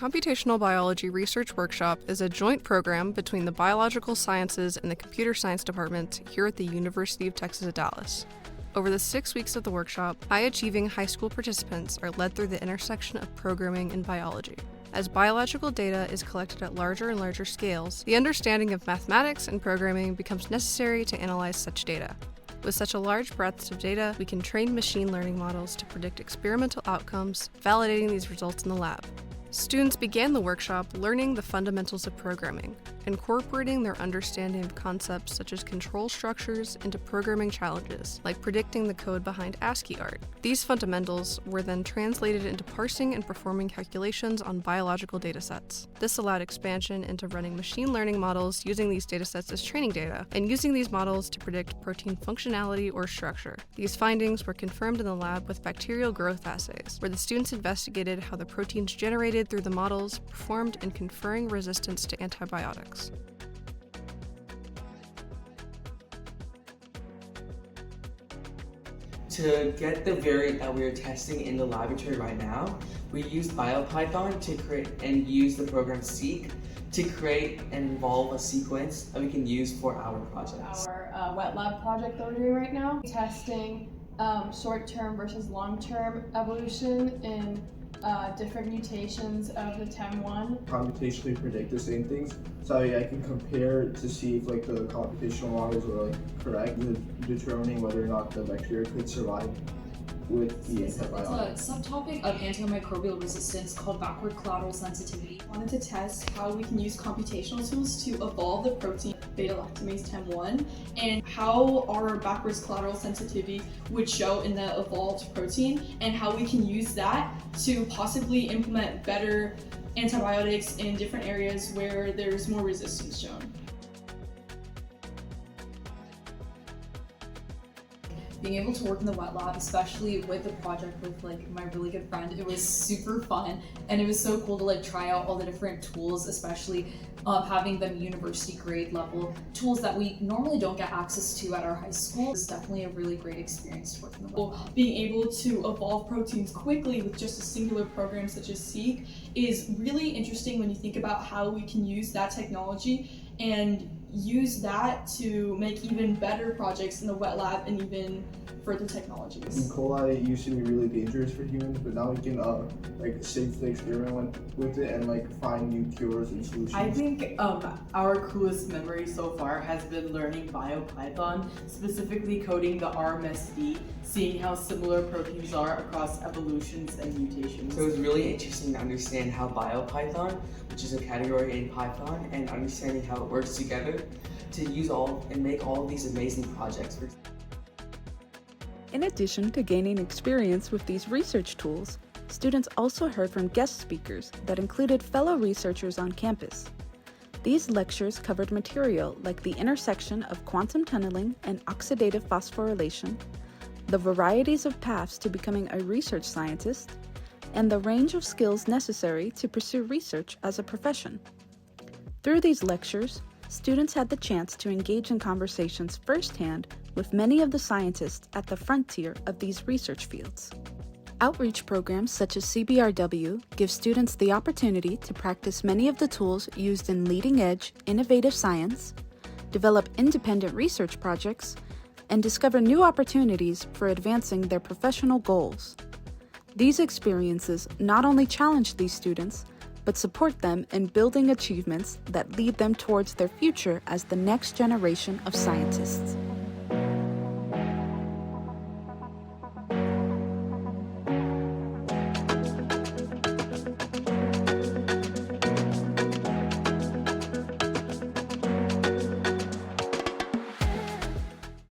Computational Biology Research Workshop is a joint program between the Biological Sciences and the Computer Science Department here at the University of Texas at Dallas. Over the 6 weeks of the workshop, high-achieving high school participants are led through the intersection of programming and biology. As biological data is collected at larger and larger scales, the understanding of mathematics and programming becomes necessary to analyze such data. With such a large breadth of data, we can train machine learning models to predict experimental outcomes, validating these results in the lab. Students began the workshop learning the fundamentals of programming, incorporating their understanding of concepts such as control structures into programming challenges, like predicting the code behind ASCII art. These fundamentals were then translated into parsing and performing calculations on biological datasets. This allowed expansion into running machine learning models using these datasets as training data, and using these models to predict protein functionality or structure. These findings were confirmed in the lab with bacterial growth assays, where the students investigated how the proteins generated through the models performed in conferring resistance to antibiotics. To get the variant that we are testing in the laboratory right now, we used BioPython to create and use the program Seq to create and involve a sequence that we can use for our projects. Our wet lab project that we're doing right now, testing short-term versus long-term evolution in different mutations of the TEM1. Computationally predict the same things, so I can compare to see if the computational models are correct with determining whether or not the bacteria could survive with the antibiotic. It's a subtopic of antimicrobial resistance called backward collateral sensitivity. I wanted to test how we can use computational tools to evolve the protein beta-lactamase TEM1 and how our backwards collateral sensitivity would show in the evolved protein, and how we can use that to possibly implement better antibiotics in different areas where there's more resistance shown. Being able to work in the wet lab, especially with the project with my really good friend, it was super fun, and it was so cool to try out all the different tools, especially having them university grade level tools that we normally don't get access to at our high school. It's definitely a really great experience to work in the wet lab. Being able to evolve proteins quickly with just a singular program such as Seq is really interesting when you think about how we can use that technology and use that to make even better projects in the wet lab and even further technologies. E. coli used to be really dangerous for humans, but now we can safely experiment with it and find new cures and solutions. I think our coolest memory so far has been learning BioPython, specifically coding the RMSD, seeing how similar proteins are across evolutions and mutations. So it was really interesting to understand how BioPython, which is a category in Python, and understanding how it works together to use and make all of these amazing projects. In addition to gaining experience with these research tools, students also heard from guest speakers that included fellow researchers on campus. These lectures covered material like the intersection of quantum tunneling and oxidative phosphorylation, the varieties of paths to becoming a research scientist, and the range of skills necessary to pursue research as a profession. Through these lectures, students had the chance to engage in conversations firsthand with many of the scientists at the frontier of these research fields. Outreach programs such as CBRW give students the opportunity to practice many of the tools used in leading-edge, innovative science, develop independent research projects, and discover new opportunities for advancing their professional goals. These experiences not only challenge these students, but support them in building achievements that lead them towards their future as the next generation of scientists.